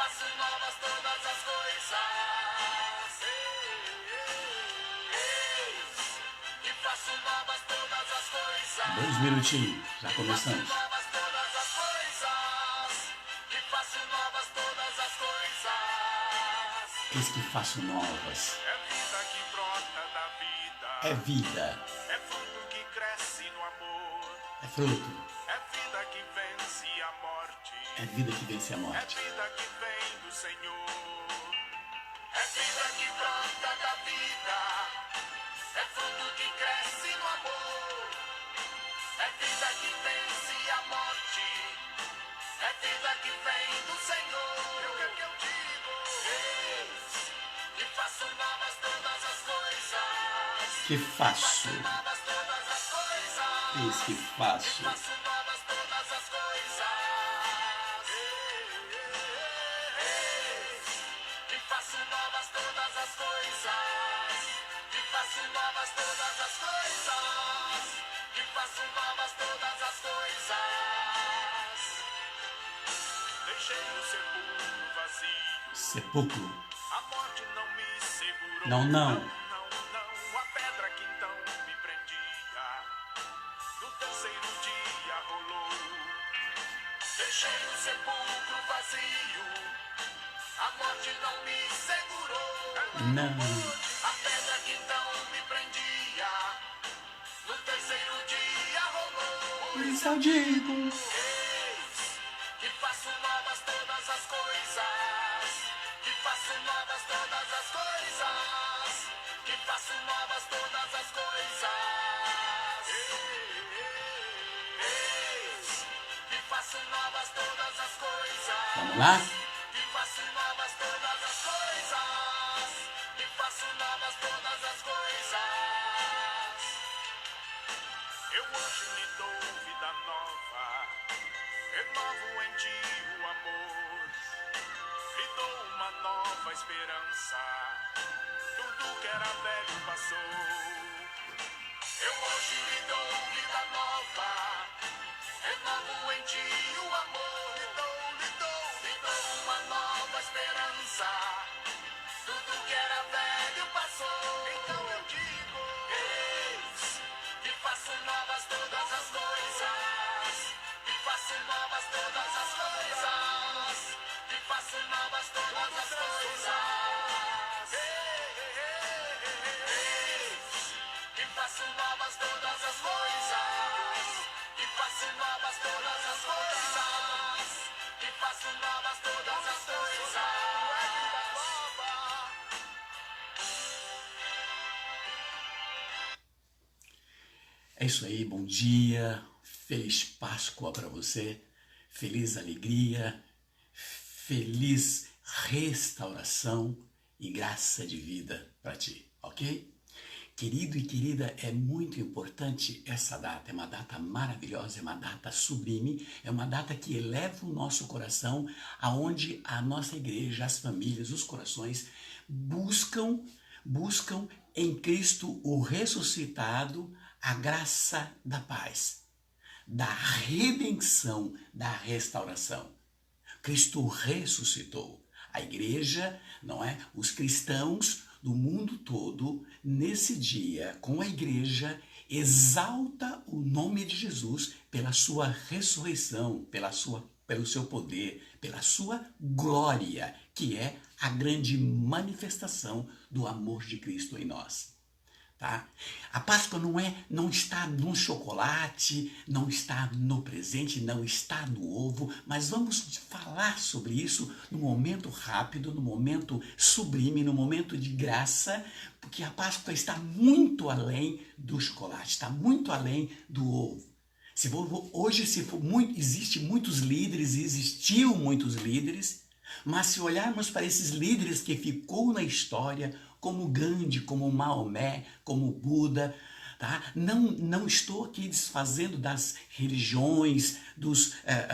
faço novas todas as coisas. Eis que faço novas todas as coisas. 2 minutinhos, já Faço começamos. novas todas as coisas. Que faço novas todas as coisas. Eis que faço novas. É vida que brota da vida. É vida, É fruto que cresce no amor. é fruto, É vida que vence a morte. é vida que vence a É morte. vida que vem do Senhor. É vida que brota da vida. É fruto que cresce no amor. É vida que vence a morte. É vida que vem do Senhor. E o que é que eu digo? Eis que faço novas todas as coisas. Que faço, Novas todas as coisas. eis que faço. Faço novas todas as coisas. Eis que faço novas todas as coisas. Que faço novas todas as coisas. Que faço novas todas as coisas. Deixei o sepulcro vazio. Sepulcro, A morte não me segurou. não, não. Não, a pedra que então me prendia, no terceiro dia rolou. Deixei o sepulcro vazio, a morte não me segurou. Não, A pedra que então me prendia, no terceiro dia rolou. por isso eu digo. Eis que faço novas todas as coisas. Que faço novas todas as coisas. Que faço novas todas as coisas. Eis que faço novas todas as coisas. Vamos lá? Que faço novas todas as coisas. Que faço novas todas as coisas. Eu hoje lhe dou vida nova. Renovo em ti o amor. Lhe dou uma nova esperança. Tudo que era velho passou. Eu hoje lhe dou vida nova. Renovo em ti o amor. Lhe dou uma nova esperança. Tudo que era velho passou. Então eu digo: eis que faço novas todas as coisas. Que faço novas todas as coisas. Que faço novas todas as coisas. Eis que faço novas todas as coisas. Que faço novas todas as coisas. Que faço novas todas as coisas. É isso aí, bom dia, feliz Páscoa para você, feliz alegria, feliz restauração e graça de vida para ti, ok? Querido e querida, é muito importante essa data, é uma data maravilhosa, é uma data sublime, é uma data que eleva o nosso coração, aonde a nossa igreja, as famílias, os corações buscam em Cristo o ressuscitado a graça da paz, da redenção, da restauração. Cristo ressuscitou. A igreja, não é? Os cristãos do mundo todo, nesse dia, com a igreja, exalta o nome de Jesus pela sua ressurreição, pelo seu poder, pela sua glória, que é a grande manifestação do amor de Cristo em nós. Tá? A Páscoa não está no chocolate, não está no presente, não está no ovo, mas vamos falar sobre isso no momento rápido, no momento sublime, no momento de graça, porque a Páscoa está muito além do chocolate, está muito além do ovo. Hoje existem muitos líderes, existiu muitos líderes, mas se olharmos para esses líderes que ficou na história, como Gandhi, como Maomé, como Buda, tá? Não estou aqui desfazendo das religiões,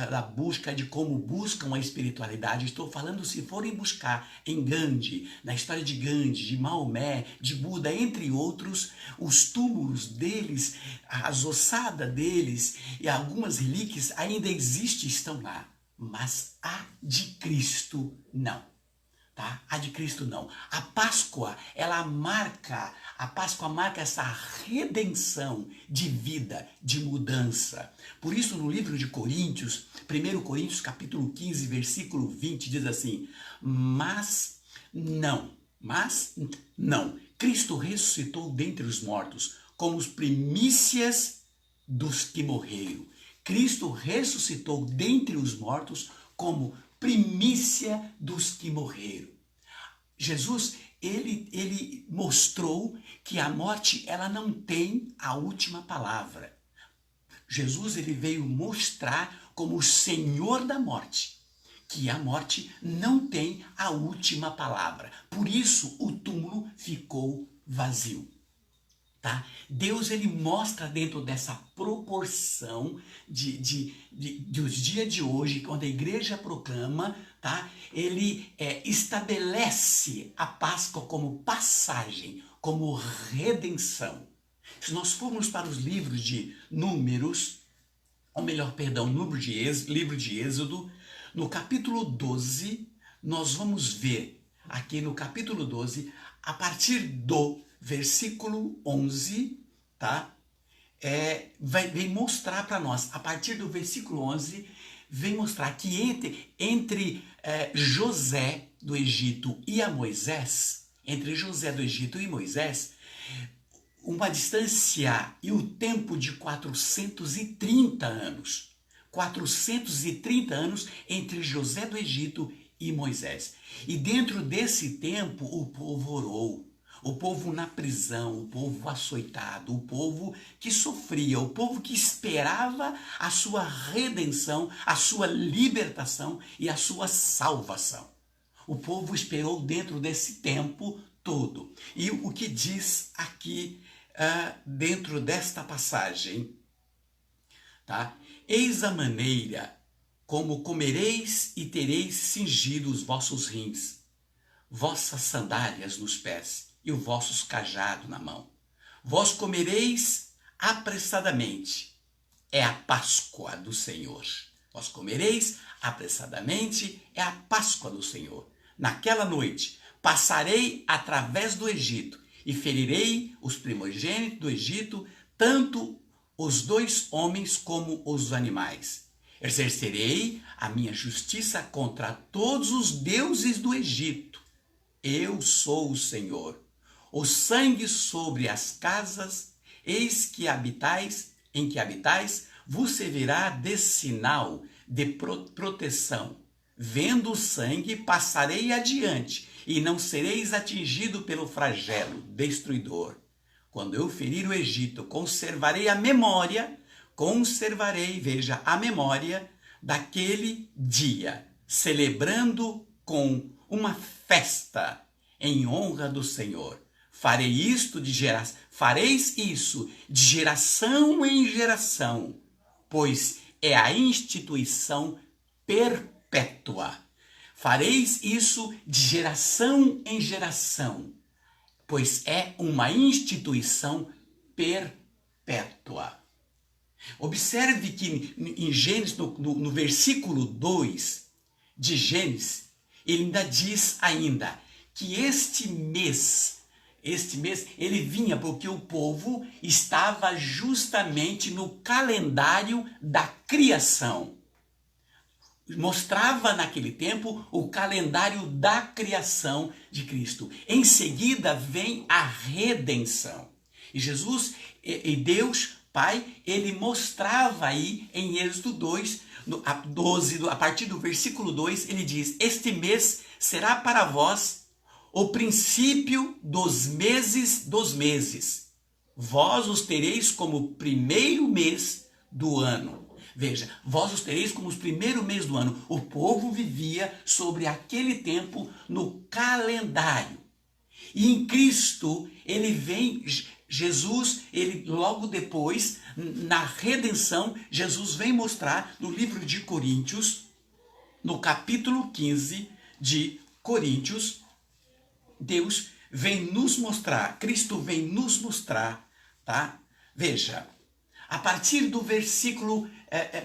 da busca de como buscam a espiritualidade. Estou falando se forem buscar em Gandhi, na história de Gandhi, de Maomé, de Buda, entre outros, os túmulos deles, as ossadas deles e algumas relíquias ainda existem, estão lá. mas a de Cristo não. Tá? A de Cristo não. A Páscoa marca essa redenção de vida, de mudança. Por isso no livro de Coríntios, 1 Coríntios capítulo 15, versículo 20, diz assim: mas não, Cristo ressuscitou dentre os mortos como os primícias dos que morreram. Cristo ressuscitou dentre os mortos como primícia dos que morreram. Jesus, ele mostrou que a morte, ela não tem a última palavra. Jesus, ele veio mostrar como o Senhor da morte, que a morte não tem a última palavra. Por isso, o túmulo ficou vazio. Tá? Deus, ele mostra dentro dessa proporção dos dias de hoje, quando a igreja proclama, tá? Ele estabelece a Páscoa como passagem, como redenção. Se nós formos para os livros de Números, ou melhor, perdão, livro de Êxodo, no capítulo 12, nós vamos ver aqui no capítulo 12, a partir do versículo 11, tá? Vem mostrar para nós, a partir do versículo 11, vem mostrar que entre José do Egito e a Moisés, entre José do Egito e Moisés, uma distância e o tempo de 430 anos. 430 anos entre José do Egito e Moisés. E dentro desse tempo o povo orou. O povo na prisão, o povo açoitado, o povo que sofria, o povo que esperava a sua redenção, a sua libertação e a sua salvação. O povo esperou dentro desse tempo todo. E o que diz aqui dentro desta passagem, tá? Eis a maneira como comereis e tereis cingido os vossos rins, vossas sandálias nos pés e o vosso cajado na mão. Vós comereis apressadamente. É a Páscoa do Senhor. Vós comereis apressadamente. É a Páscoa do Senhor. Naquela noite passarei através do Egito e ferirei os primogênitos do Egito, tanto os 2 homens como os animais. Exercerei a minha justiça contra todos os deuses do Egito. Eu sou o Senhor. O sangue sobre as casas, em que habitais, vos servirá de sinal de proteção. Vendo o sangue, passarei adiante, e não sereis atingido pelo flagelo destruidor. Quando eu ferir o Egito, conservarei, veja, a memória daquele dia, celebrando com uma festa em honra do Senhor. Fareis isso de geração em geração, pois é a instituição perpétua. Fareis isso de geração em geração, pois é uma instituição perpétua. Observe que em Gênesis, no versículo 2 de Gênesis, ele ainda diz que este mês ele vinha porque o povo estava justamente no calendário da criação. Mostrava naquele tempo o calendário da criação de Cristo. Em seguida vem a redenção. E Jesus e Deus Pai, ele mostrava aí em Êxodo 2, a partir do versículo 2, ele diz: este mês será para vós o princípio dos meses. Vós os tereis como primeiro mês do ano. Veja, vós os tereis como os primeiros meses do ano. O povo vivia sobre aquele tempo no calendário. E em Cristo, ele vem, Jesus, ele logo depois, na redenção, Jesus vem mostrar no livro de Coríntios, no capítulo 15 de Coríntios, Deus vem nos mostrar, Cristo vem nos mostrar, tá? Veja, a partir do versículo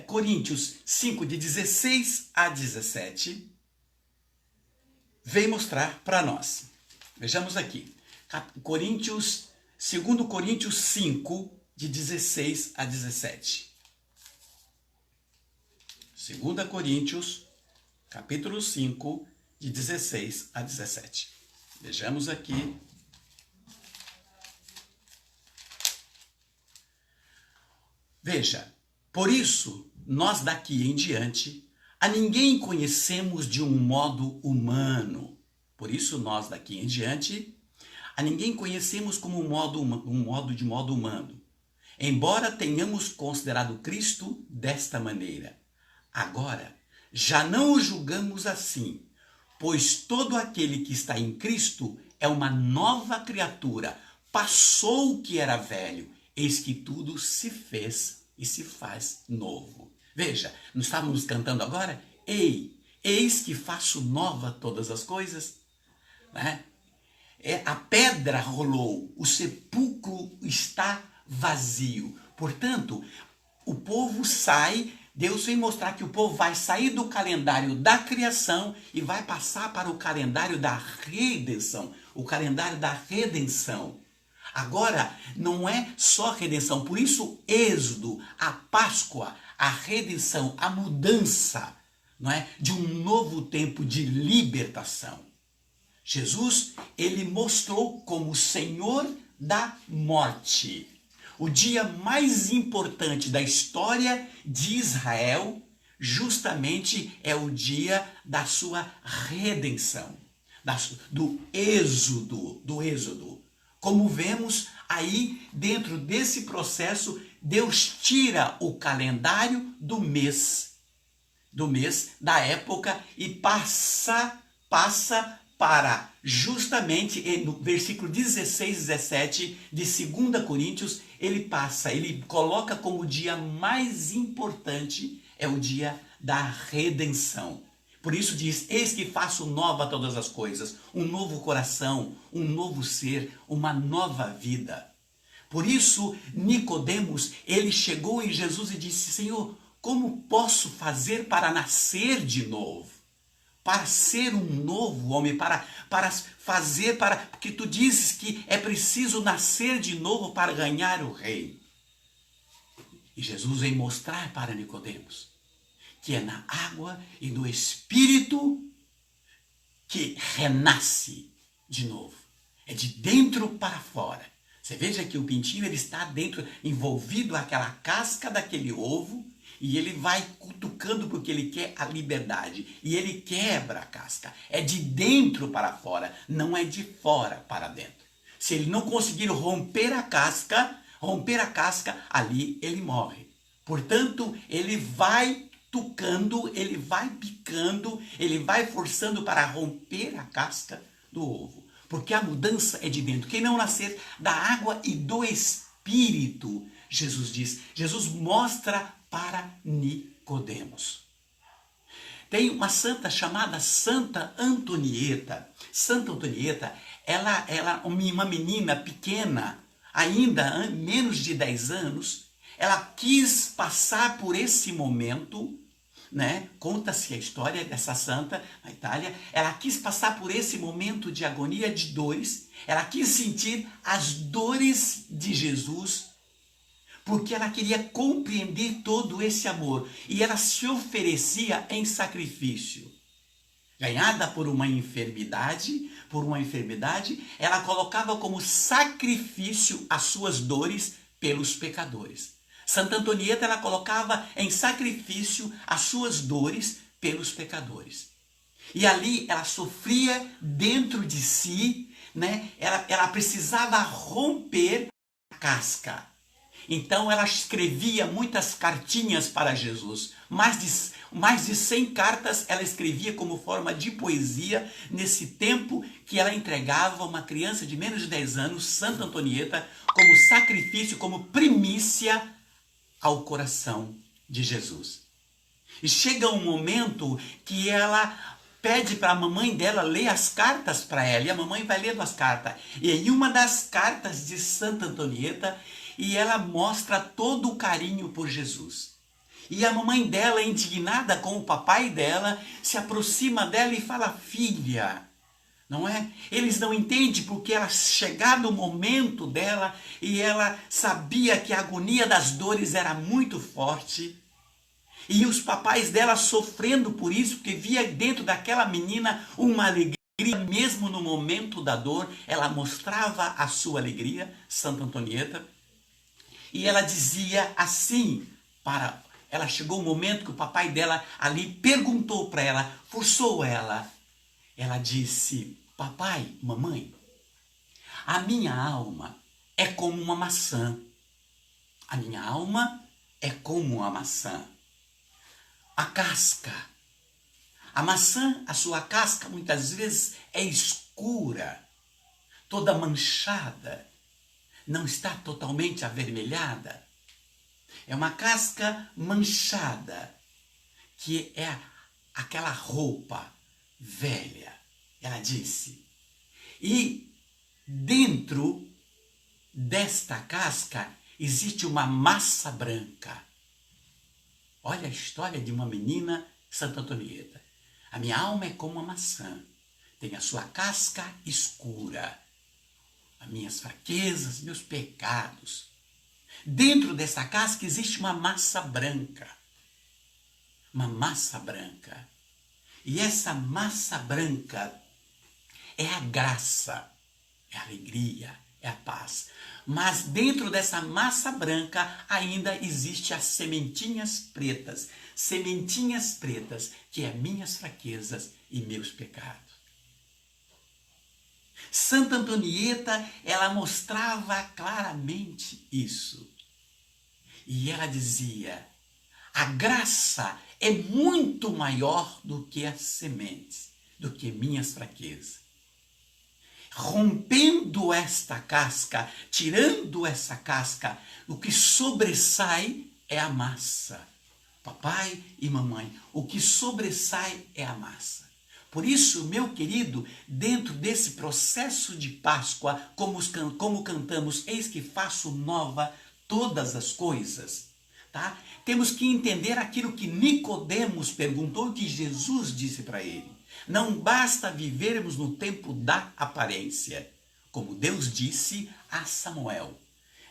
Coríntios 5, de 16 a 17, vem mostrar para nós. Vejamos aqui. Coríntios, 2 Coríntios 5, de 16 a 17. 2 Coríntios, capítulo 5, de 16 a 17. Vejamos aqui. Veja, por isso, nós daqui em diante, a ninguém conhecemos de um modo humano. Por isso, nós daqui em diante, a ninguém conhecemos como um modo humano. Embora tenhamos considerado Cristo desta maneira. Agora, já não o julgamos assim, pois todo aquele que está em Cristo é uma nova criatura. Passou o que era velho, eis que tudo se fez e se faz novo. Veja, não estávamos cantando agora? Ei, eis que faço nova todas as coisas. Né? A pedra rolou, o sepulcro está vazio. Portanto, o povo sai, Deus vem mostrar que o povo vai sair do calendário da criação e vai passar para o calendário da redenção. O calendário da redenção. Agora, não é só redenção, por isso Êxodo, a Páscoa, a redenção, a mudança, não é, de um novo tempo de libertação. Jesus, ele mostrou como Senhor da morte. O dia mais importante da história de Israel, justamente é o dia da sua redenção, do êxodo. Como vemos aí, dentro desse processo, Deus tira o calendário do mês, da época, e passa para, justamente no versículo 16 e 17 de 2 Coríntios, ele coloca como o dia mais importante, é o dia da redenção. Por isso diz, eis que faço nova todas as coisas, um novo coração, um novo ser, uma nova vida. Por isso, Nicodemos, ele chegou em Jesus e disse, Senhor, como posso fazer para nascer de novo? Para ser um novo homem, porque tu dizes que é preciso nascer de novo para ganhar o reino. E Jesus vem mostrar para Nicodemos que é na água e no Espírito que renasce de novo. É de dentro para fora. Você veja que o pintinho ele está dentro, envolvido naquela casca daquele ovo, e ele vai cutucando porque ele quer a liberdade. E ele quebra a casca. É de dentro para fora, não é de fora para dentro. Se ele não conseguir romper a casca, ali ele morre. Portanto, ele vai tucando, ele vai picando, ele vai forçando para romper a casca do ovo. Porque a mudança é de dentro. Quem não nascer da água e do Espírito, Jesus diz. Jesus mostra para Nicodemos. Tem uma santa chamada Santa Antonieta. Santa Antonieta, ela uma menina pequena, ainda menos de 10 anos, ela quis passar por esse momento, né? Conta-se a história dessa santa na Itália. Ela quis passar por esse momento de agonia, de dores. Ela quis sentir as dores de Jesus, porque ela queria compreender todo esse amor. E ela se oferecia em sacrifício. Ganhada por uma enfermidade, ela colocava como sacrifício as suas dores pelos pecadores. Santa Antonieta, ela colocava em sacrifício as suas dores pelos pecadores. E ali ela sofria dentro de si, né? Ela precisava romper a casca. Então ela escrevia muitas cartinhas para Jesus. Mais de 100 cartas ela escrevia como forma de poesia nesse tempo que ela entregava uma criança de menos de 10 anos, Santa Antonieta, como sacrifício, como primícia ao coração de Jesus. E chega um momento que ela pede para a mamãe dela ler as cartas para ela, e a mamãe vai lendo as cartas. E em uma das cartas de Santa Antonieta, e ela mostra todo o carinho por Jesus. E a mamãe dela, indignada com o papai dela, se aproxima dela e fala: filha, não é? Eles não entendem porque ela chegado o momento dela e ela sabia que a agonia das dores era muito forte. E os papais dela sofrendo por isso, porque via dentro daquela menina uma alegria, mesmo no momento da dor, ela mostrava a sua alegria, Santa Antonieta. E ela dizia assim para... Ela chegou o momento que o papai dela ali perguntou para ela, forçou ela. Ela disse: papai, mamãe, a minha alma é como uma maçã. A minha alma é como uma maçã. A casca. A maçã, a sua casca, muitas vezes é escura, toda manchada, não está totalmente avermelhada. É uma casca manchada, que é aquela roupa velha. Ela disse. E dentro desta casca existe uma massa branca. Olha a história de uma menina, Santa Antonieta. A minha alma é como uma maçã, tem a sua casca escura, as minhas fraquezas, meus pecados. Dentro dessa casca existe uma massa branca. Uma massa branca. E essa massa branca é a graça, é a alegria, é a paz. Mas dentro dessa massa branca ainda existe as sementinhas pretas. Sementinhas pretas, que é minhas fraquezas e meus pecados. Santa Antonieta, ela mostrava claramente isso. E ela dizia: a graça é muito maior do que as sementes, do que minhas fraquezas. Rompendo esta casca, tirando essa casca, o que sobressai é a massa. Papai e mamãe, o que sobressai é a massa. Por isso, meu querido, dentro desse processo de Páscoa, como cantamos, eis que faço nova todas as coisas, tá? Temos que entender aquilo que Nicodemos perguntou, que Jesus disse para ele. Não basta vivermos no tempo da aparência, como Deus disse a Samuel.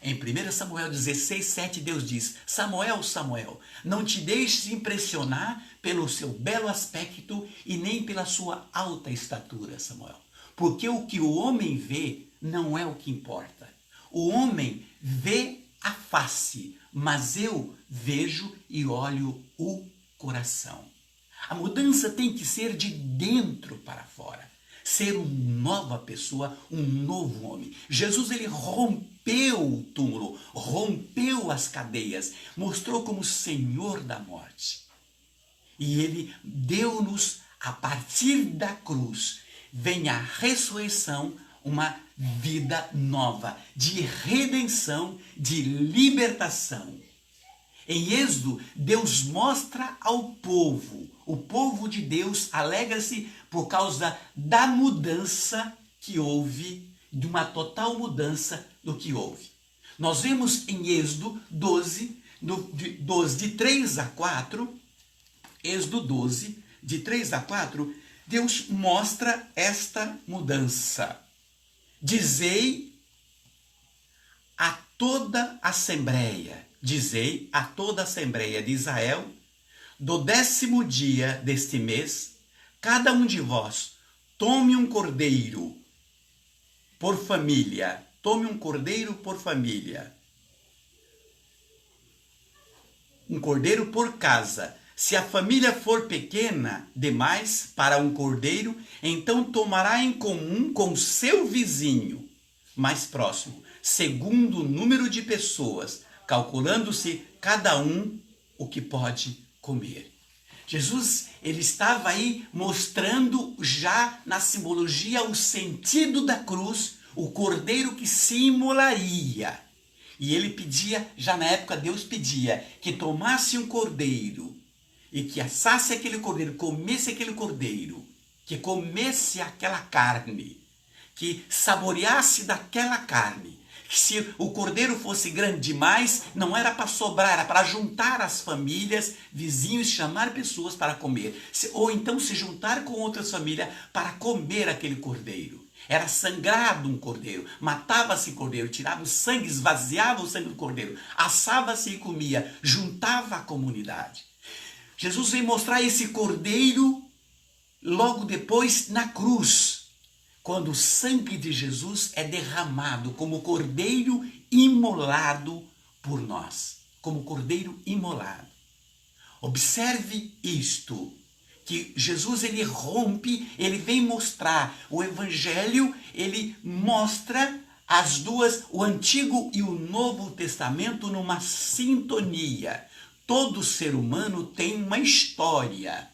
Em 1 Samuel 16, 7, Deus diz: Samuel, Samuel, não te deixes impressionar pelo seu belo aspecto e nem pela sua alta estatura, Samuel. Porque o que o homem vê não é o que importa. O homem vê a face, mas eu vejo e olho o coração. A mudança tem que ser de dentro para fora. Ser uma nova pessoa, um novo homem. Jesus, ele rompeu o túmulo, rompeu as cadeias, mostrou como Senhor da morte. E ele deu-nos, a partir da cruz, vem a ressurreição, uma vida nova, de redenção, de libertação. Em Êxodo, Deus mostra ao povo, o povo de Deus alegra-se por causa da mudança que houve, de uma total mudança do que houve. Nós vemos em Êxodo 12, de 3 a 4, Êxodo 12, de 3 a 4, Deus mostra esta mudança. Dizei a toda a Assembleia de Israel, do 10º dia deste mês, cada um de vós tome um cordeiro por família. Tome um cordeiro por família. Um cordeiro por casa. Se a família for pequena demais para um cordeiro, então tomará em comum com seu vizinho mais próximo, segundo o número de pessoas, calculando-se cada um o que pode comer. Jesus, ele estava aí mostrando já na simbologia o sentido da cruz, o cordeiro que se imolaria. E ele pedia, já na época Deus pedia, que tomasse um cordeiro e que assasse aquele cordeiro, comesse aquele cordeiro, que comesse aquela carne, que saboreasse daquela carne, Se o cordeiro fosse grande demais, não era para sobrar, era para juntar as famílias, vizinhos, chamar pessoas para comer. Ou então se juntar com outras famílias para comer aquele cordeiro. Era sangrado um cordeiro, matava-se cordeiro, tirava o sangue, esvaziava o sangue do cordeiro, assava-se e comia, juntava a comunidade. Jesus vem mostrar esse cordeiro logo depois na cruz, quando o sangue de Jesus é derramado como cordeiro imolado por nós, como cordeiro imolado. Observe isto, que Jesus ele rompe, ele vem mostrar, o evangelho ele mostra as duas, o Antigo e o Novo Testamento numa sintonia. Todo ser humano tem uma história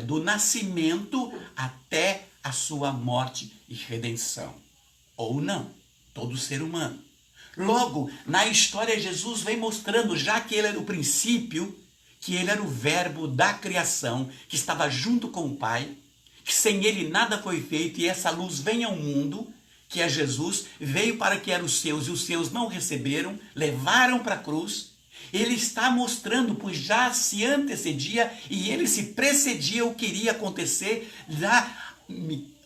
do nascimento até a sua morte e redenção. Ou não, todo ser humano. Logo, na história, Jesus vem mostrando, já que ele era o princípio, que ele era o verbo da criação, que estava junto com o Pai, que sem ele nada foi feito, e essa luz vem ao mundo, que é Jesus, veio para que eram os seus, e os seus não receberam, levaram para a cruz. Ele está mostrando, pois já se antecedia, e ele se precedia o que iria acontecer lá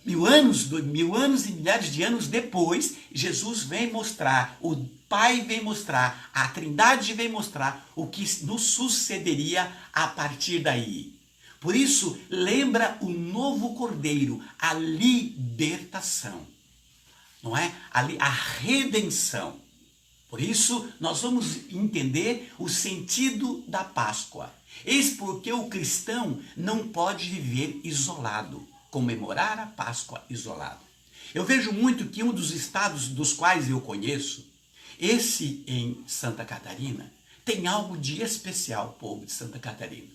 mil anos e milhares de anos depois. Jesus vem mostrar, o Pai vem mostrar, a Trindade vem mostrar o que nos sucederia a partir daí. Por isso, lembra o novo Cordeiro, a libertação, não é? A redenção. Por isso, nós vamos entender o sentido da Páscoa. Eis porque o cristão não pode viver isolado, comemorar a Páscoa isolado. Eu vejo muito que um dos estados dos quais eu conheço, esse em Santa Catarina, tem algo de especial, povo de Santa Catarina.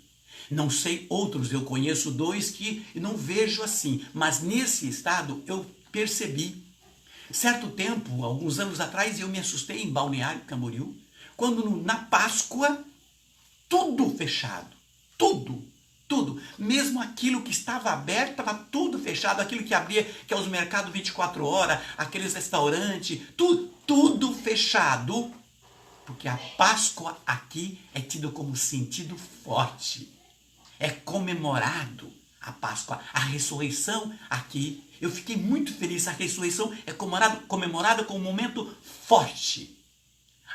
Não sei outros, eu conheço dois que não vejo assim, mas nesse estado eu percebi. Certo tempo, alguns anos atrás, eu me assustei em Balneário Camboriú, quando na Páscoa, tudo fechado, tudo. Mesmo aquilo que estava aberto, estava tudo fechado, aquilo que abria, que é os mercados 24 horas, aqueles restaurantes, tudo fechado, porque a Páscoa aqui é tido como sentido forte, é comemorado a Páscoa, a ressurreição aqui. Eu fiquei muito feliz, a ressurreição é comemorada com um momento forte.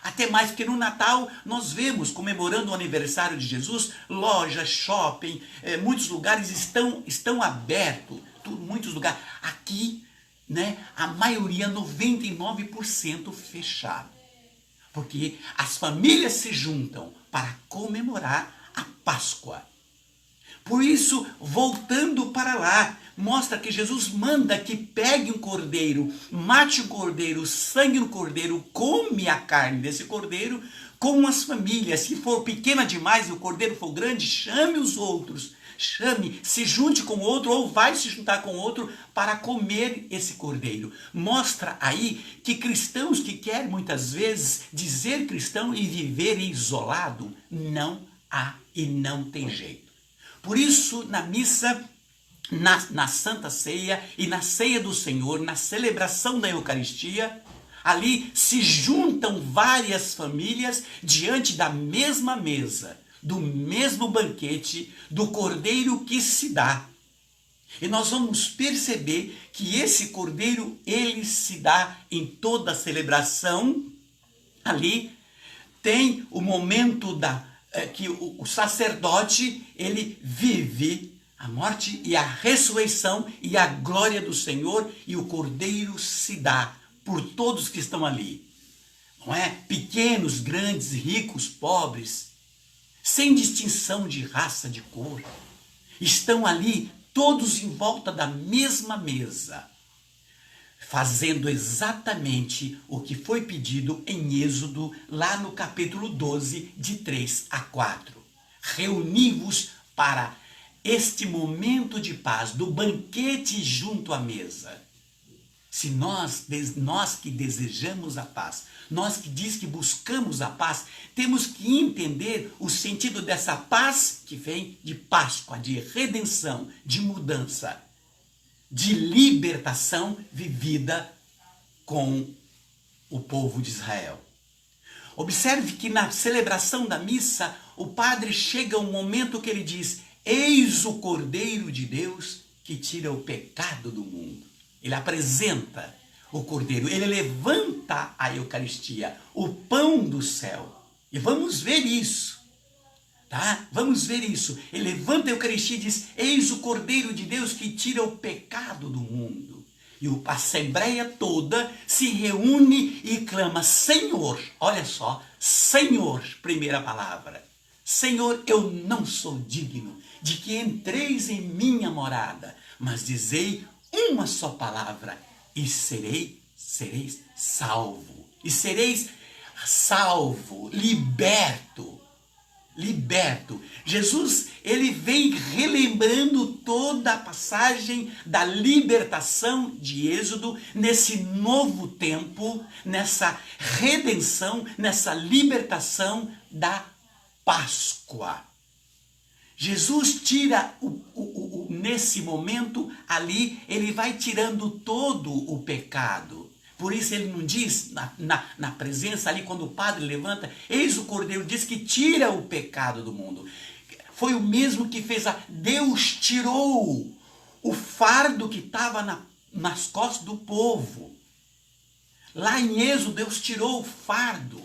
Até mais porque no Natal nós vemos, comemorando o aniversário de Jesus, lojas, shopping, muitos lugares estão abertos, muitos lugares. Aqui, né, a maioria, 99% fechado. Porque as famílias se juntam para comemorar a Páscoa. Por isso, voltando para lá, mostra que Jesus manda que pegue um cordeiro, mate um cordeiro, sangue no cordeiro, come a carne desse cordeiro com as famílias. Se for pequena demais e o cordeiro for grande, chame os outros. Se junte com outro ou vai se juntar com outro para comer esse cordeiro. Mostra aí que cristãos que querem muitas vezes dizer cristão e viver isolado, não há e não tem jeito. Por isso, na missa, na Santa Ceia e na Ceia do Senhor, na celebração da Eucaristia, ali se juntam várias famílias diante da mesma mesa, do mesmo banquete, do cordeiro que se dá. E nós vamos perceber que esse cordeiro, ele se dá em toda a celebração. Ali tem o momento que o sacerdote, ele vive a morte e a ressurreição e a glória do Senhor, e o cordeiro se dá por todos que estão ali. Não é? Pequenos, grandes, ricos, pobres, sem distinção de raça, de cor. Estão ali todos em volta da mesma mesa, fazendo exatamente o que foi pedido em Êxodo, lá no capítulo 12, de 3 a 4. Reuni-vos para este momento de paz, do banquete junto à mesa. Se nós que desejamos a paz, nós que diz que buscamos a paz, temos que entender o sentido dessa paz que vem de Páscoa, de redenção, de mudança, de libertação vivida com o povo de Israel. Observe que na celebração da missa, o padre chega a um momento que ele diz: eis o Cordeiro de Deus que tira o pecado do mundo. Ele apresenta o Cordeiro, ele levanta a Eucaristia, o pão do céu. E vamos ver isso, tá? Vamos ver isso. Ele levanta a Eucaristia e diz: eis o Cordeiro de Deus que tira o pecado do mundo. E a assembleia toda se reúne e clama: Senhor, olha só, Senhor, primeira palavra. Senhor, eu não sou digno de que entreis em minha morada, mas dizei uma só palavra e sereis salvo. E sereis salvo, liberto. Jesus, ele vem relembrando toda a passagem da libertação de Êxodo nesse novo tempo, nessa redenção, nessa libertação da Páscoa. Jesus tira, nesse momento ali, ele vai tirando todo o pecado. Por isso ele não diz, na presença ali, quando o padre levanta, eis o Cordeiro, diz que tira o pecado do mundo. Foi o mesmo que fez Deus tirou o fardo que estava nas costas do povo. Lá em Êxodo, Deus tirou o fardo.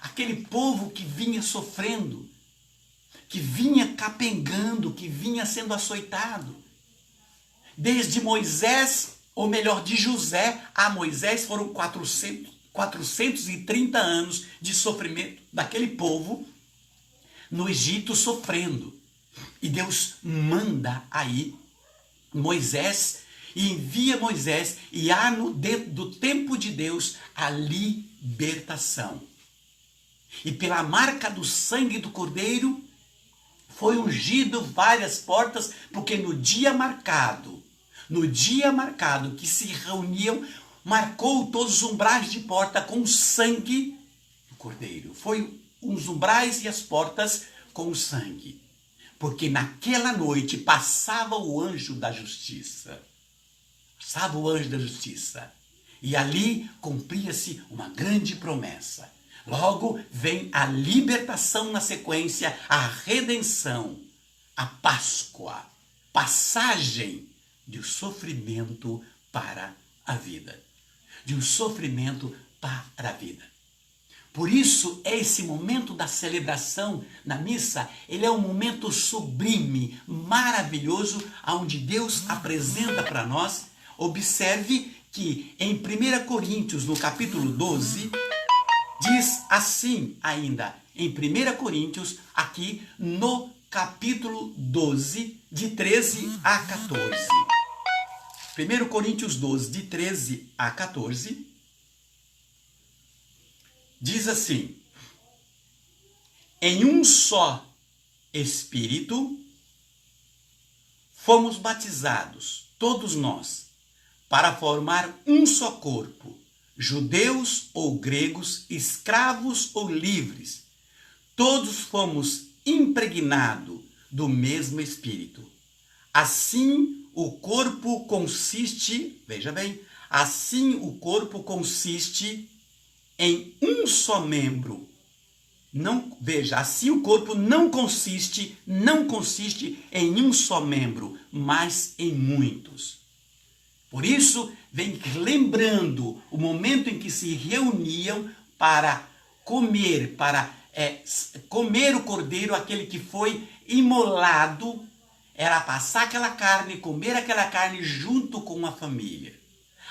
Aquele povo que vinha sofrendo, que vinha capengando, que vinha sendo açoitado. Desde Moisés, ou melhor, de José a Moisés, foram 430 anos de sofrimento daquele povo no Egito sofrendo. E Deus manda aí Moisés, e envia Moisés, e há dentro do tempo de Deus a libertação. E pela marca do sangue do Cordeiro foi ungido várias portas, porque no dia marcado que se reuniam, marcou todos os umbrais de porta com o sangue do Cordeiro. Foi os umbrais e as portas com o sangue. Porque naquela noite passava o anjo da justiça. E ali cumpria-se uma grande promessa. Logo vem a libertação na sequência, a redenção, a Páscoa, passagem de sofrimento para a vida. Por isso, esse momento da celebração na missa, ele é um momento sublime, maravilhoso, onde Deus apresenta para nós. Observe que em 1 Coríntios, no capítulo 12, diz assim ainda, em 1 Coríntios, aqui no capítulo 12, de 13 a 14. 1 Coríntios 12, de 13 a 14, diz assim: em um só Espírito fomos batizados, todos nós, para formar um só corpo, judeus ou gregos, escravos ou livres, todos fomos impregnados do mesmo Espírito. Assim o corpo consiste, veja bem, assim o corpo consiste em um só membro. Assim o corpo não consiste em um só membro, mas em muitos. Por isso, vem lembrando o momento em que se reuniam para comer o cordeiro, aquele que foi imolado, era passar aquela carne, comer aquela carne junto com a família.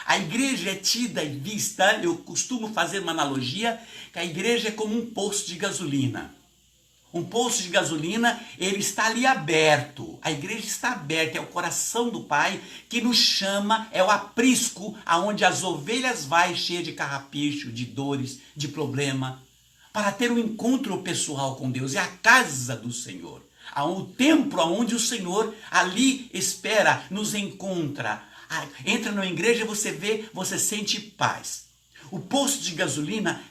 A igreja é tida e vista, eu costumo fazer uma analogia, que a igreja é como um posto de gasolina. Um posto de gasolina, ele está ali aberto. A igreja está aberta, é o coração do Pai que nos chama, é o aprisco aonde as ovelhas vai cheia de carrapicho, de dores, de problema, para ter um encontro pessoal com Deus. É a casa do Senhor. O templo onde o Senhor ali espera, nos encontra. Entra na igreja, você vê, você sente paz. O posto de gasolina,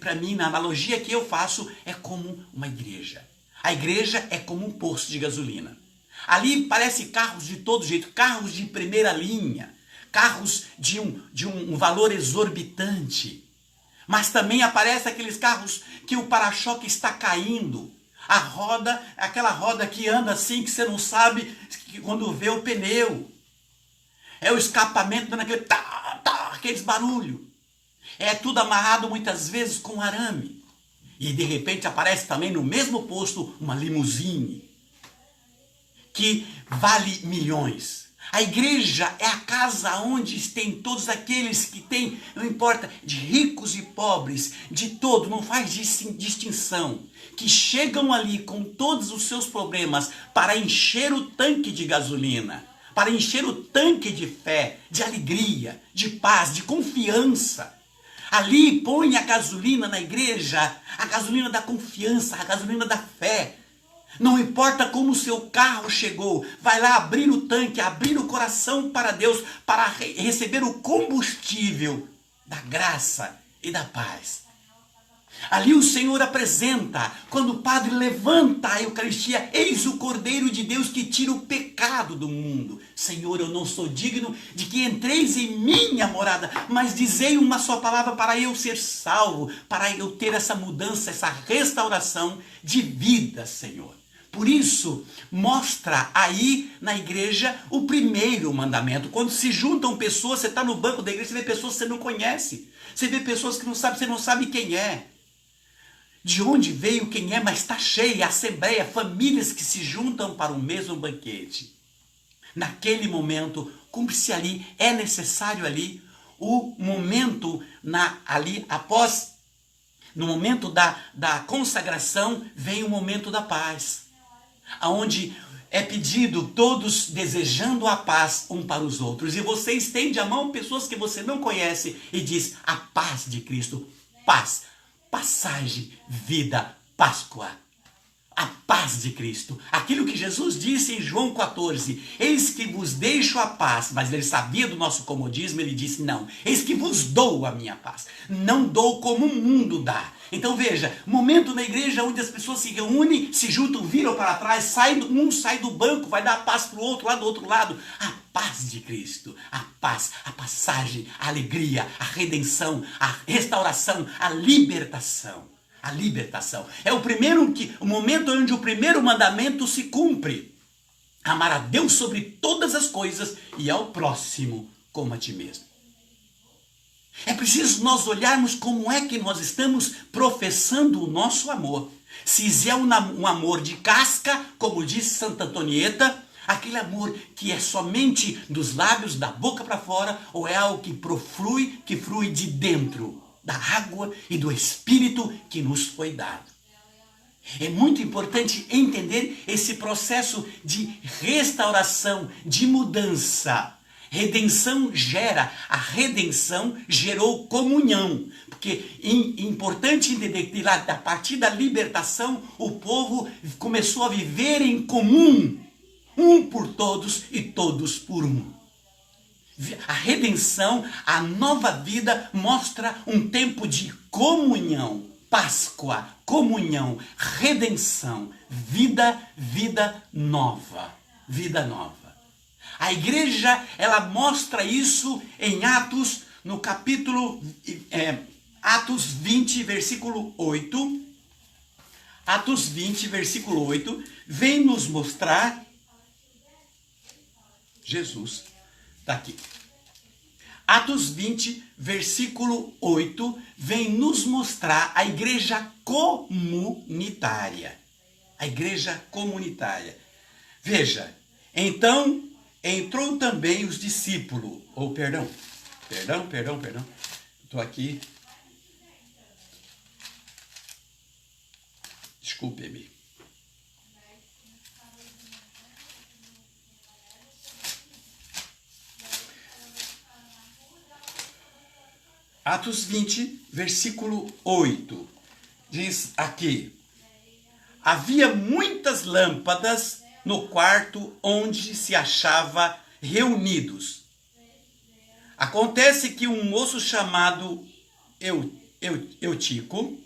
para mim, na analogia que eu faço, é como uma igreja. A igreja é como um posto de gasolina. Ali parece carros de todo jeito, carros de primeira linha, carros de um valor exorbitante. Mas também aparece aqueles carros que o para-choque está caindo. A roda, aquela roda que anda assim, que você não sabe quando vê o pneu. É o escapamento dando aquele aqueles barulhos. É tudo amarrado muitas vezes com arame. E de repente aparece também no mesmo posto uma limusine que vale milhões. A igreja é a casa onde tem todos aqueles que têm, não importa, de ricos e pobres, de todo, não faz distinção, que chegam ali com todos os seus problemas para encher o tanque de gasolina, para encher o tanque de fé, de alegria, de paz, de confiança. Ali põe a gasolina na igreja, a gasolina da confiança, a gasolina da fé. Não importa como o seu carro chegou, vai lá abrir o tanque, abrir o coração para Deus, para receber o combustível da graça e da paz. Ali o Senhor apresenta, quando o Padre levanta a Eucaristia, eis o Cordeiro de Deus que tira o pecado do mundo. Senhor, eu não sou digno de que entreis em minha morada, mas dizei uma só palavra para eu ser salvo, para eu ter essa mudança, essa restauração de vida, Senhor. Por isso, mostra aí na igreja o primeiro mandamento. Quando se juntam pessoas, você está no banco da igreja, você vê pessoas que você não conhece. Você vê pessoas que você não sabe quem é. De onde veio, quem é, mas está cheia, assembleia, famílias que se juntam para o mesmo banquete. Naquele momento, cumpre-se ali, é necessário ali, o momento ali após, no momento da consagração, vem o momento da paz. Onde é pedido todos desejando a paz um para os outros. E você estende a mão a pessoas que você não conhece e diz a paz de Cristo. Paz, passagem, vida, Páscoa. A paz de Cristo. Aquilo que Jesus disse em João 14. Eis que vos deixo a paz. Mas ele sabia do nosso comodismo, ele disse não. Eis que vos dou a minha paz. Não dou como o mundo dá. Então veja, momento na igreja onde as pessoas se reúnem, se juntam, viram para trás, um sai do banco, vai dar a paz para o outro, lá do outro lado. A paz de Cristo, a paz, a passagem, a alegria, a redenção, a restauração, a libertação. A libertação. É o momento onde o primeiro mandamento se cumpre. Amar a Deus sobre todas as coisas e ao próximo como a ti mesmo. É preciso nós olharmos como é que nós estamos professando o nosso amor. Se é um amor de casca, como diz Santa Antonieta, aquele amor que é somente dos lábios, da boca para fora, ou é algo que flui de dentro, da água e do Espírito que nos foi dado. É muito importante entender esse processo de restauração, de mudança. A redenção gerou comunhão. Porque é importante entender que a partir da libertação, o povo começou a viver em comum. Um por todos e todos por um. A redenção, a nova vida, mostra um tempo de comunhão. Páscoa, comunhão, redenção, vida nova. Vida nova. A igreja, ela mostra isso em Atos, no capítulo Atos 20, versículo 8. Atos 20, versículo 8, vem nos mostrar Jesus. Está aqui. Atos 20, versículo 8, vem nos mostrar a igreja comunitária. A igreja comunitária. Veja, então entrou também os discípulos, perdão. Estou aqui. Desculpe-me. Atos 20, versículo 8, diz aqui: havia muitas lâmpadas no quarto onde se achava reunidos. Acontece que um moço chamado Eutico,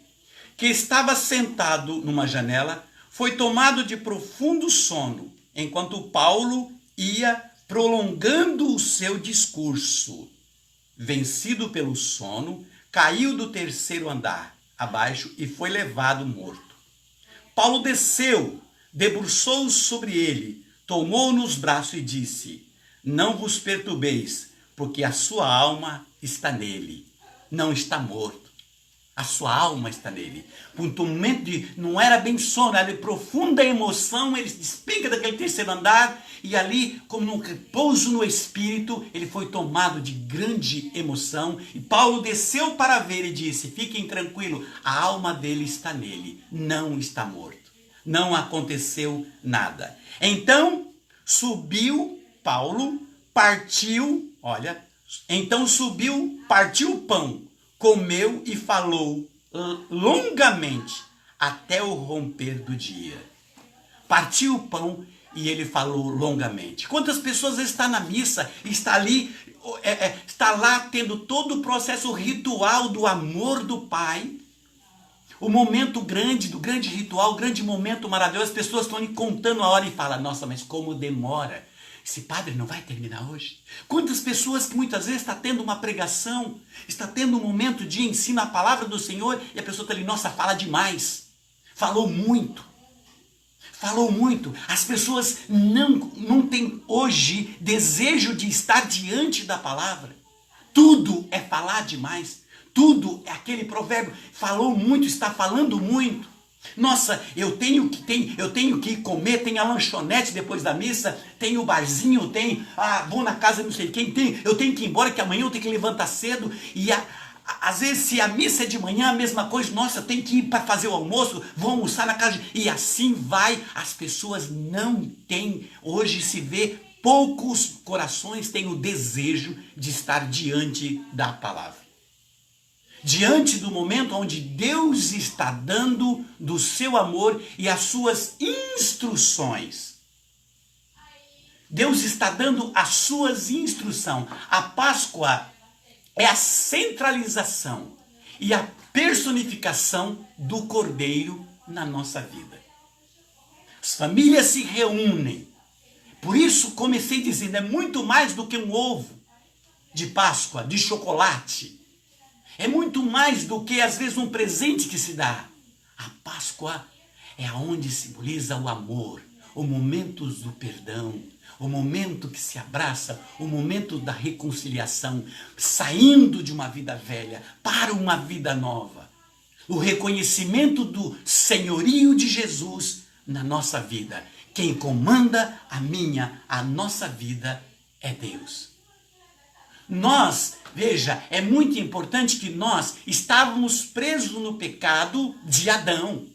que estava sentado numa janela, foi tomado de profundo sono, enquanto Paulo ia prolongando o seu discurso. Vencido pelo sono, caiu do terceiro andar abaixo e foi levado morto. Paulo desceu, debruçou-se sobre ele, tomou-o nos braços e disse: não vos perturbeis, porque a sua alma está nele, não está morto. A sua alma está nele. Por um momento não era bem sono, era de profunda emoção, ele se despenca daquele terceiro andar e ali, como num repouso no espírito, ele foi tomado de grande emoção. E Paulo desceu para ver e disse: fiquem tranquilos, a alma dele está nele, não está morto. Não aconteceu nada. Então subiu Paulo, partiu, partiu o pão, comeu e falou longamente até o romper do dia. Partiu o pão e ele falou longamente. Quantas pessoas estão na missa, está ali, está lá tendo todo o processo ritual do amor do Pai, o momento grande, do grande ritual, o grande momento maravilhoso, as pessoas estão ali contando a hora e falam: nossa, mas como demora. Esse padre não vai terminar hoje? Quantas pessoas que muitas vezes está tendo uma pregação, está tendo um momento de ensino a palavra do Senhor e a pessoa está ali: nossa, fala demais, falou muito. Falou muito. As pessoas não têm hoje desejo de estar diante da palavra. Tudo é falar demais. Tudo é aquele provérbio: falou muito, está falando muito. Nossa, eu tenho que comer, tem a lanchonete depois da missa, tem o barzinho, vou na casa não sei quem, eu tenho que ir embora que amanhã eu tenho que levantar cedo. E às vezes se a missa é de manhã, a mesma coisa: nossa, eu tenho que ir para fazer o almoço, vou almoçar na casa. E assim vai. As pessoas não têm, hoje se vê, poucos corações têm o desejo de estar diante da palavra. Diante do momento onde Deus está dando do seu amor e as suas instruções. Deus está dando as suas instruções. A Páscoa é a centralização e a personificação do Cordeiro na nossa vida. As famílias se reúnem. Por isso comecei dizendo, é muito mais do que um ovo de Páscoa, de chocolate. É muito mais do que, às vezes, um presente que se dá. A Páscoa é onde simboliza o amor, o momento do perdão, o momento que se abraça, o momento da reconciliação, saindo de uma vida velha para uma vida nova. O reconhecimento do senhorio de Jesus na nossa vida. Quem comanda a nossa vida é Deus. Nós, veja, é muito importante que nós estávamos presos no pecado de Adão.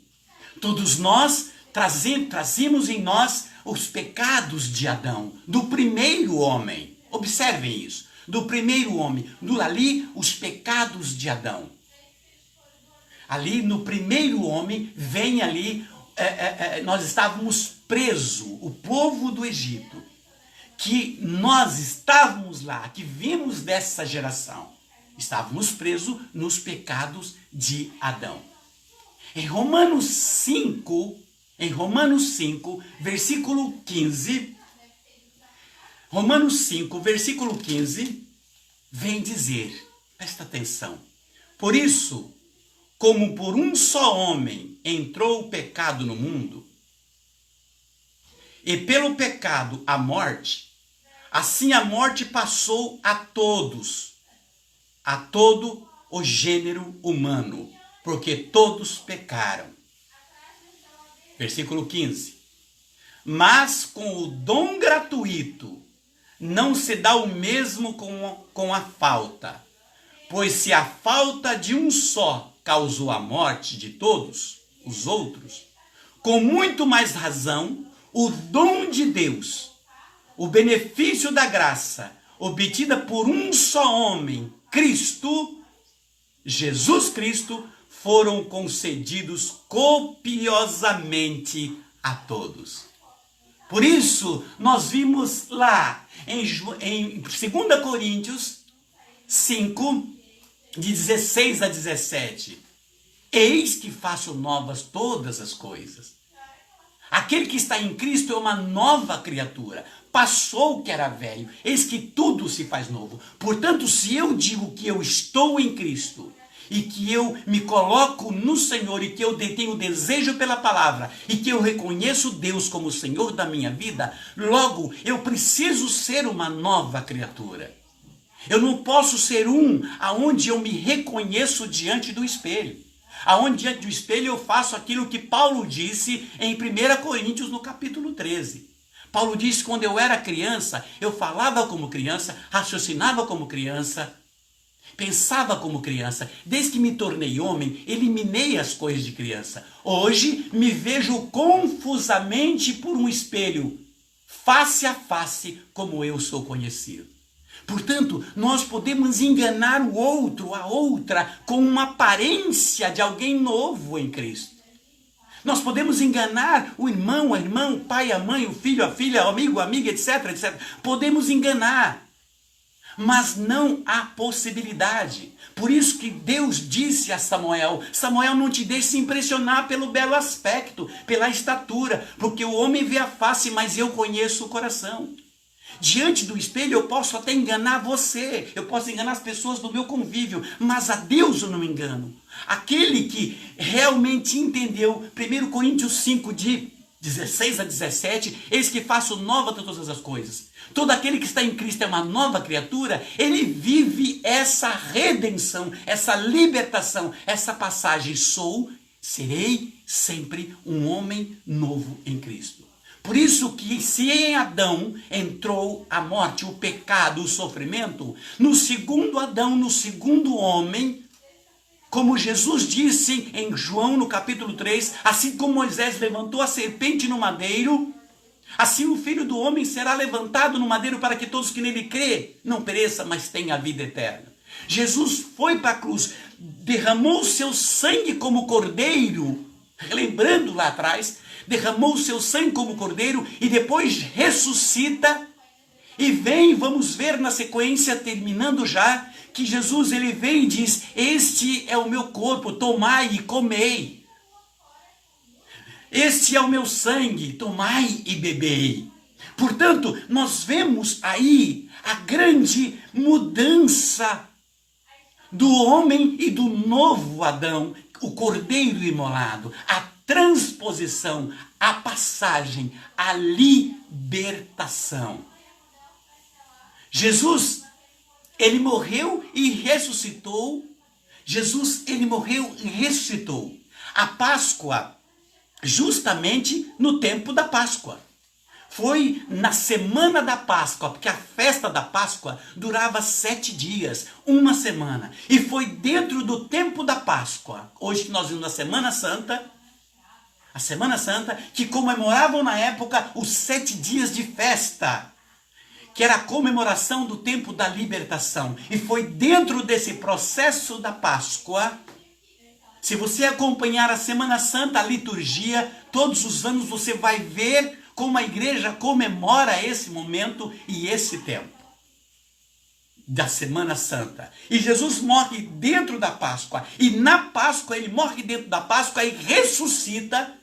Todos nós trazíamos em nós os pecados de Adão, do primeiro homem. Observem isso, do primeiro homem. Ali, os pecados de Adão. Ali, no primeiro homem, vem ali, nós estávamos presos, o povo do Egito. Que nós estávamos lá, que vimos dessa geração, estávamos presos nos pecados de Adão. Em Romanos 5, versículo 15, Romanos 5, versículo 15, vem dizer, presta atenção: por isso, como por um só homem entrou o pecado no mundo, e pelo pecado a morte, assim a morte passou a todos, a todo o gênero humano, porque todos pecaram. Versículo 15. Mas com o dom gratuito não se dá o mesmo com a falta, pois se a falta de um só causou a morte de todos os outros, com muito mais razão, o dom de Deus, o benefício da graça, obtida por um só homem, Cristo, Jesus Cristo, foram concedidos copiosamente a todos. Por isso, nós vimos lá em 2 Coríntios 5, de 16 a 17. Eis que faço novas todas as coisas. Aquele que está em Cristo é uma nova criatura. Passou o que era velho, eis que tudo se faz novo. Portanto, se eu digo que eu estou em Cristo, e que eu me coloco no Senhor e que eu tenho desejo pela palavra e que eu reconheço Deus como o Senhor da minha vida, logo eu preciso ser uma nova criatura. Eu não posso ser aonde eu me reconheço diante do espelho. Aonde diante do espelho eu faço aquilo que Paulo disse em 1 Coríntios no capítulo 13. Paulo disse que quando eu era criança, eu falava como criança, raciocinava como criança, pensava como criança. Desde que me tornei homem, eliminei as coisas de criança. Hoje me vejo confusamente por um espelho, face a face, como eu sou conhecido. Portanto, nós podemos enganar o outro, a outra, com uma aparência de alguém novo em Cristo. Nós podemos enganar o irmão, a irmã, o pai, a mãe, o filho, a filha, o amigo, a amiga, etc, etc. Podemos enganar, mas não há possibilidade. Por isso que Deus disse a Samuel, Samuel, não te deixe se impressionar pelo belo aspecto, pela estatura, porque o homem vê a face, mas eu conheço o coração. Diante do espelho eu posso até enganar você, eu posso enganar as pessoas do meu convívio, mas a Deus eu não engano. Aquele que realmente entendeu, 1 Coríntios 5, de 16 a 17, eis que faço nova todas as coisas. Todo aquele que está em Cristo é uma nova criatura, ele vive essa redenção, essa libertação, essa passagem. Serei sempre um homem novo em Cristo. Por isso que se em Adão entrou a morte, o pecado, o sofrimento, no segundo Adão, no segundo homem, como Jesus disse em João no capítulo 3, assim como Moisés levantou a serpente no madeiro, assim o Filho do Homem será levantado no madeiro para que todos que nele crê não pereçam, mas tenham a vida eterna. Jesus foi para a cruz, derramou o seu sangue como cordeiro, lembrando lá atrás, derramou o seu sangue como cordeiro e depois ressuscita e vem, vamos ver na sequência, terminando já, que Jesus ele vem e diz, este é o meu corpo, tomai e comei. Este é o meu sangue, tomai e bebei. Portanto, nós vemos aí a grande mudança do homem e do novo Adão, o cordeiro imolado, a transposição, a passagem, a libertação. Jesus, ele morreu e ressuscitou. Jesus, ele morreu e ressuscitou. A Páscoa, justamente no tempo da Páscoa. Foi na semana da Páscoa, porque a festa da Páscoa durava 7 dias, uma semana. E foi dentro do tempo da Páscoa, hoje que nós vimos a Semana Santa, que comemoravam na época os 7 dias de festa, que era a comemoração do tempo da libertação. E foi dentro desse processo da Páscoa, se você acompanhar a Semana Santa, a liturgia, todos os anos você vai ver como a igreja comemora esse momento e esse tempo da Semana Santa. E Jesus morre dentro da Páscoa. E na Páscoa, ele morre dentro da Páscoa e ressuscita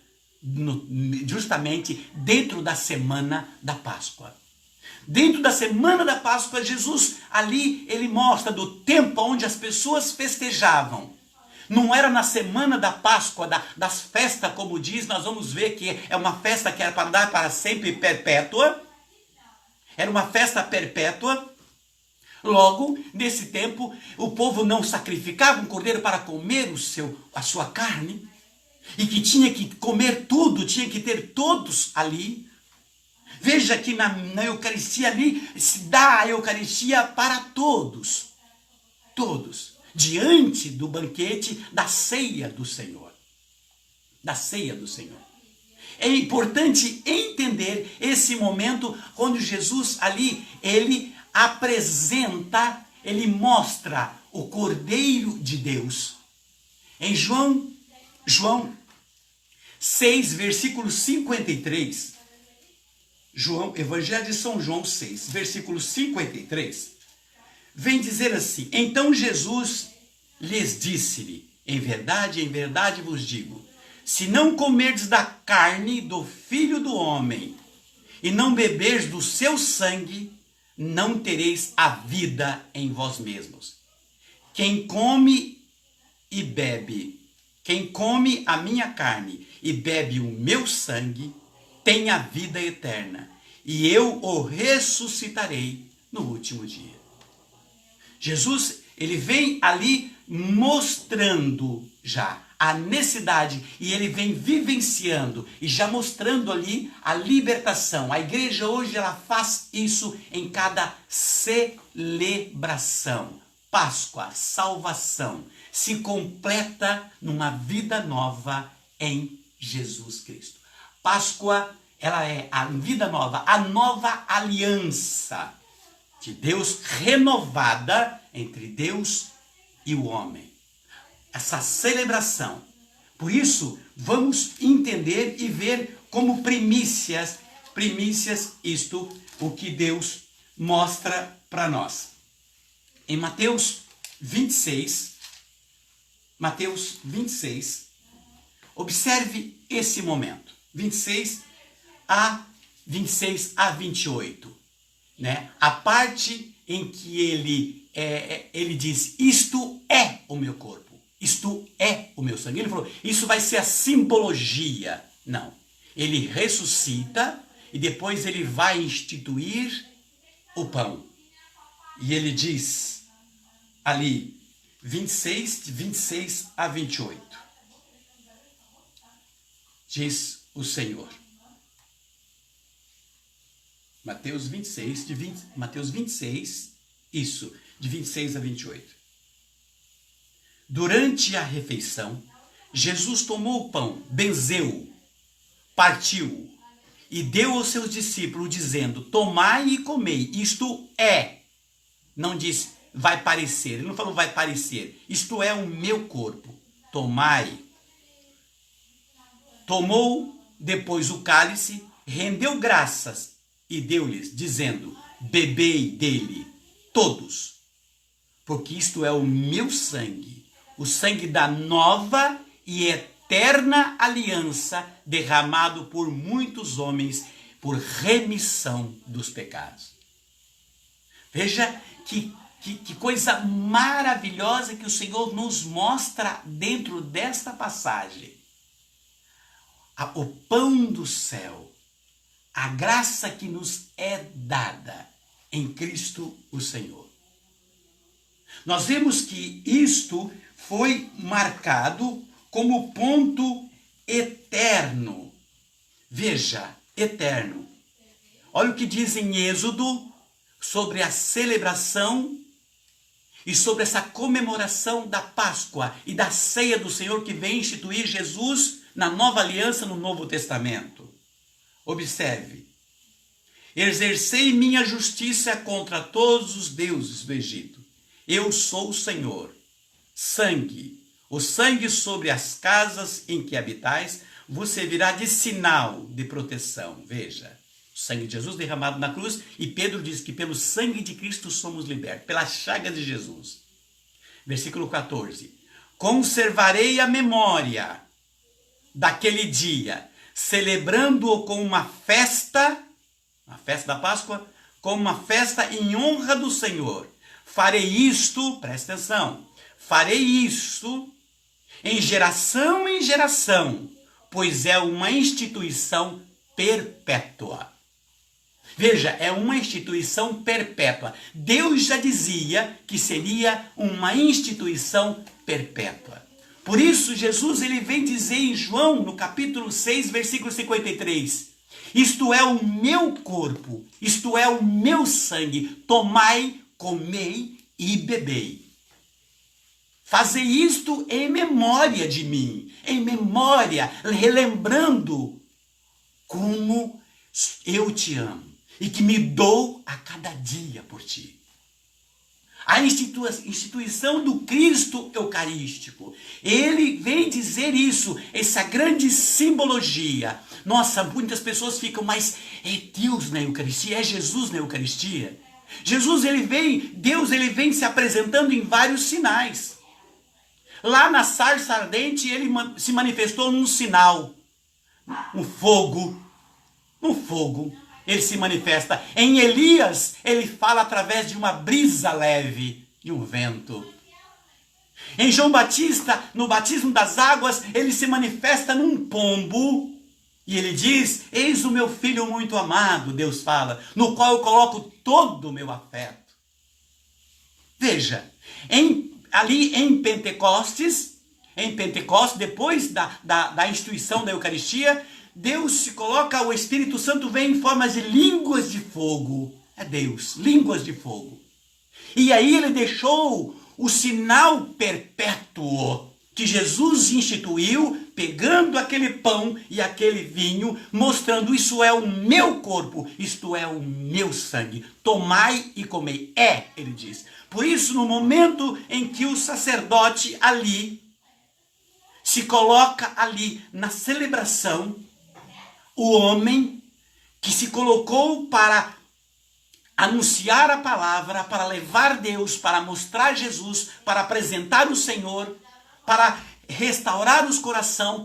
justamente dentro da Semana da Páscoa. Dentro da Semana da Páscoa, Jesus ali, ele mostra do tempo onde as pessoas festejavam. Não era na semana da Páscoa, das festas, como diz, nós vamos ver que é uma festa que era para dar para sempre perpétua. Era uma festa perpétua. Logo, nesse tempo, o povo não sacrificava um cordeiro para comer a sua carne. E que tinha que comer tudo, tinha que ter todos ali. Veja que na Eucaristia ali, se dá a Eucaristia para todos. Todos. Diante do banquete da ceia do Senhor. Da ceia do Senhor. É importante entender esse momento quando Jesus ali, ele apresenta, ele mostra o Cordeiro de Deus. Em João 6, versículo 53, Evangelho de São João 6, versículo 53, vem dizer assim, então Jesus lhes disse-lhe, em verdade vos digo, se não comerdes da carne do Filho do Homem e não beberdes do seu sangue, não tereis a vida em vós mesmos. Quem come e bebe. Quem come a minha carne e bebe o meu sangue tem a vida eterna, e eu o ressuscitarei no último dia. Jesus, ele vem ali mostrando já a necessidade, e ele vem vivenciando e já mostrando ali a libertação. A igreja hoje ela faz isso em cada celebração. Páscoa, salvação, se completa numa vida nova em Jesus Cristo. Páscoa, ela é a vida nova, a nova aliança de Deus renovada entre Deus e o homem. Essa celebração. Por isso, vamos entender e ver como primícias isto, o que Deus mostra para nós. Em Mateus 26, observe esse momento. 26 a 28. Né? A parte em que ele diz, isto é o meu corpo. Isto é o meu sangue. Ele falou, isso vai ser a simbologia. Não. Ele ressuscita e depois ele vai instituir o pão. E ele diz ali, 26 a 28. Diz o Senhor. Mateus 26, isso, de 26 a 28. Durante a refeição, Jesus tomou o pão, benzeu-o, partiu-o e deu aos seus discípulos, dizendo, tomai e comei, isto é. Não diz, vai parecer, ele não falou vai parecer, isto é o meu corpo, tomai. Tomou depois o cálice, rendeu graças e deu-lhes, dizendo, bebei dele, todos, porque isto é o meu sangue, o sangue da nova e eterna aliança, derramado por muitos homens, por remissão dos pecados. Veja que coisa maravilhosa que o Senhor nos mostra dentro desta passagem. O pão do céu, a graça que nos é dada em Cristo o Senhor. Nós vemos que isto foi marcado como ponto eterno. Veja, eterno. Olha o que diz em Êxodo sobre a celebração e sobre essa comemoração da Páscoa e da ceia do Senhor que vem instituir Jesus na nova aliança no Novo Testamento. Observe. Exercei minha justiça contra todos os deuses do Egito. Eu sou o Senhor. Sangue, o sangue sobre as casas em que habitais, vos servirá de sinal de proteção. Veja, o sangue de Jesus derramado na cruz, e Pedro diz que pelo sangue de Cristo somos libertos, pela chaga de Jesus. Versículo 14. Conservarei a memória daquele dia, celebrando-o com uma festa, a festa da Páscoa, com uma festa em honra do Senhor. Farei isto, presta atenção, farei isto em geração, pois é uma instituição perpétua. Veja, é uma instituição perpétua. Deus já dizia que seria uma instituição perpétua. Por isso, Jesus ele vem dizer em João, no capítulo 6, versículo 53, isto é o meu corpo, isto é o meu sangue, tomai, comei e bebei. Fazei isto em memória de mim, em memória, relembrando como eu te amo e que me dou a cada dia por ti. A instituição do Cristo Eucarístico, ele vem dizer isso, essa grande simbologia. Nossa, muitas pessoas ficam, mas é Deus na Eucaristia, é Jesus na Eucaristia. Deus ele vem se apresentando em vários sinais. Lá na sarça ardente, ele se manifestou num sinal, um fogo. Ele se manifesta. Em Elias, ele fala através de uma brisa leve, de um vento. Em João Batista, no batismo das águas, ele se manifesta num pombo e ele diz: eis o meu filho muito amado, Deus fala, no qual eu coloco todo o meu afeto. Veja, ali em Pentecostes, depois da instituição da Eucaristia, Deus se coloca, o Espírito Santo vem em formas de línguas de fogo. É Deus, línguas de fogo. E aí ele deixou o sinal perpétuo que Jesus instituiu, pegando aquele pão e aquele vinho, mostrando: isso é o meu corpo, isto é o meu sangue. Tomai e comei. Ele diz. Por isso, no momento em que o sacerdote ali se coloca ali na celebração, o homem que se colocou para anunciar a palavra, para levar Deus, para mostrar Jesus, para apresentar o Senhor, para restaurar os corações,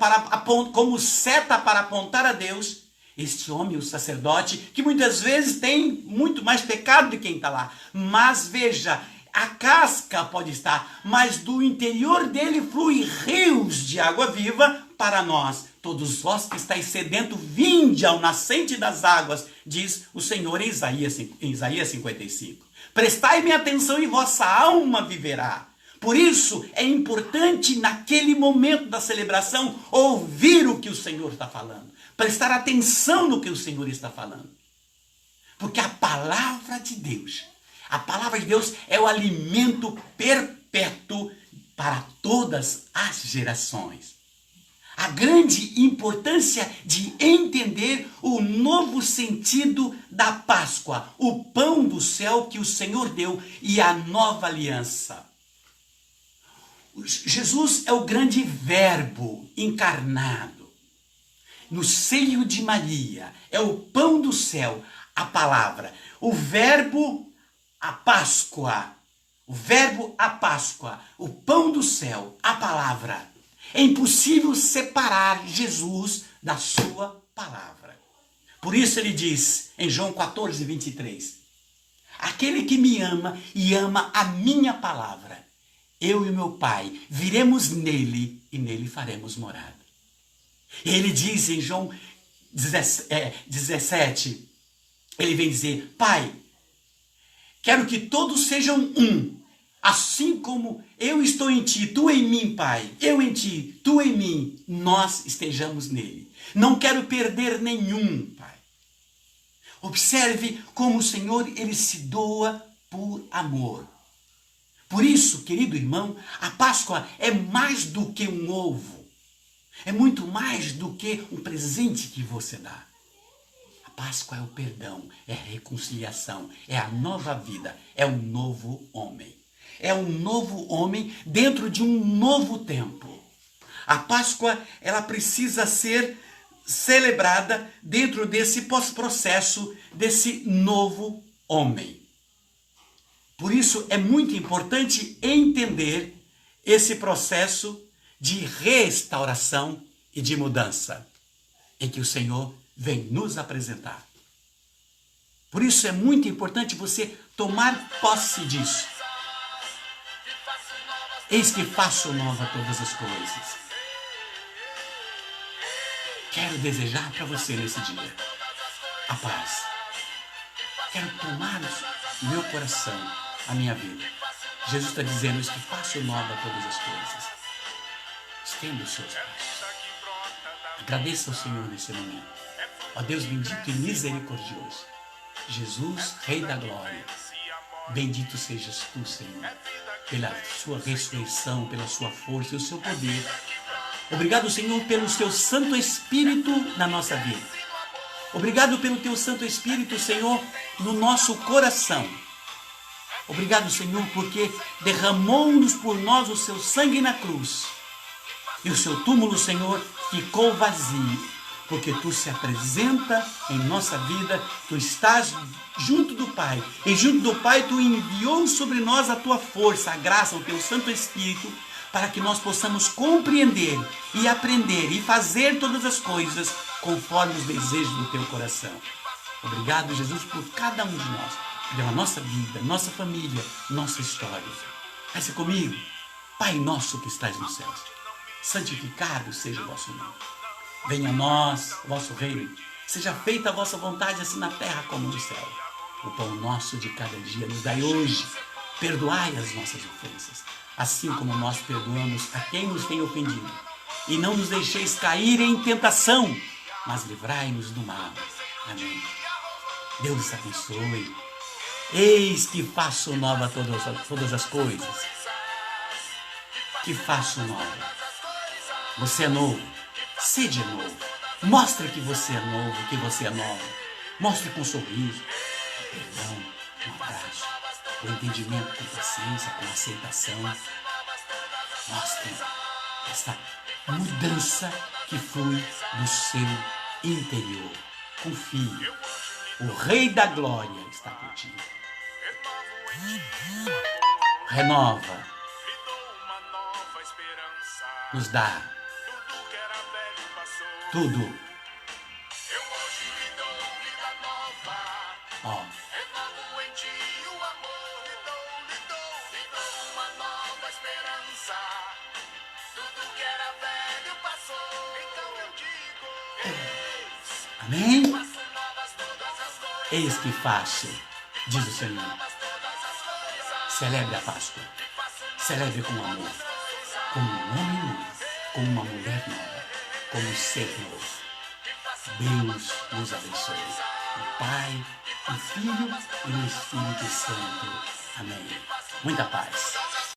como seta para apontar a Deus, este homem, o sacerdote, que muitas vezes tem muito mais pecado de quem está lá. Mas veja, a casca pode estar, mas do interior dele flui rios de água viva para nós. Todos vós que estáis sedentos, vinde ao nascente das águas, diz o Senhor em Isaías 55. Prestai-me atenção e vossa alma viverá. Por isso é importante naquele momento da celebração ouvir o que o Senhor está falando. Prestar atenção no que o Senhor está falando. Porque a palavra de Deus é o alimento perpétuo para todas as gerações. A grande importância de entender o novo sentido da Páscoa, o pão do céu que o Senhor deu e a nova aliança. Jesus é o grande Verbo encarnado. No seio de Maria, é o pão do céu, a palavra. O Verbo, a Páscoa. O Verbo, a Páscoa. O pão do céu, a palavra. É impossível separar Jesus da sua palavra. Por isso ele diz em João 14, 23. Aquele que me ama e ama a minha palavra, eu e o meu Pai viremos nele e nele faremos morada. Ele diz em João 17, ele vem dizer: Pai, quero que todos sejam um, assim como eu estou em ti, tu em mim, Pai, eu em ti, tu em mim, nós estejamos nele. Não quero perder nenhum, Pai. Observe como o Senhor, ele se doa por amor. Por isso, querido irmão, a Páscoa é mais do que um ovo. É muito mais do que um presente que você dá. A Páscoa é o perdão, é a reconciliação, é a nova vida, é um novo homem. É um novo homem dentro de um novo tempo. A Páscoa, ela precisa ser celebrada dentro desse processo, desse novo homem. Por isso é muito importante entender esse processo de restauração e de mudança em que o Senhor vem nos apresentar. Por isso é muito importante você tomar posse disso. Eis que faço nova todas as coisas. Quero desejar para você nesse dia a paz. Quero tomar no meu coração a minha vida. Jesus está dizendo: eis que faço nova todas as coisas. Estenda os seus braços. Agradeça ao Senhor nesse momento. Ó Deus bendito e misericordioso. Jesus, Rei da Glória. Bendito sejas tu, Senhor, pela sua ressurreição, pela sua força e o seu poder. Obrigado, Senhor, pelo teu Santo Espírito na nossa vida. Obrigado pelo teu Santo Espírito, Senhor, no nosso coração. Obrigado, Senhor, porque derramou-nos por nós o seu sangue na cruz. E o seu túmulo, Senhor, ficou vazio, porque tu se apresenta em nossa vida, tu estás junto do Pai. E junto do Pai tu enviou sobre nós a tua força, a graça, o teu Santo Espírito, para que nós possamos compreender e aprender e fazer todas as coisas conforme os desejos do teu coração. Obrigado, Jesus, por cada um de nós, pela nossa vida, nossa família, nossa história. Reze comigo. Pai nosso que estás nos céus, santificado seja o vosso nome. Venha a nós o vosso reino. Seja feita a vossa vontade, assim na terra como no céu. O pão nosso de cada dia nos dai hoje. Perdoai as nossas ofensas, assim como nós perdoamos a quem nos tem ofendido. E não nos deixeis cair em tentação, mas livrai-nos do mal. Amém. Deus abençoe. Eis que faço nova todas as coisas. Que faço nova. Você é novo. Seja novo. Mostre que você é novo, que você é nova. Mostre com um sorriso, com perdão, um abraço, com entendimento, com paciência, com aceitação. Mostre essa mudança que flui do seu interior. Confie. O Rei da Glória está contigo. Renova. Nos dá tudo. Ó. Renovo em ti o amor, lhe dou uma nova esperança. Tudo que era velho passou, então eu digo, Amém? faço novas todas as coisas. Eis que faço, diz o Senhor. Novas todas as coisas. Celebre a Páscoa. Celebre com amor. Como um homem novo. Como uma mulher nova. Como um ser novo. Deus nos abençoe. O Pai, o Filho e o Espírito Santo. Amém. Muita paz.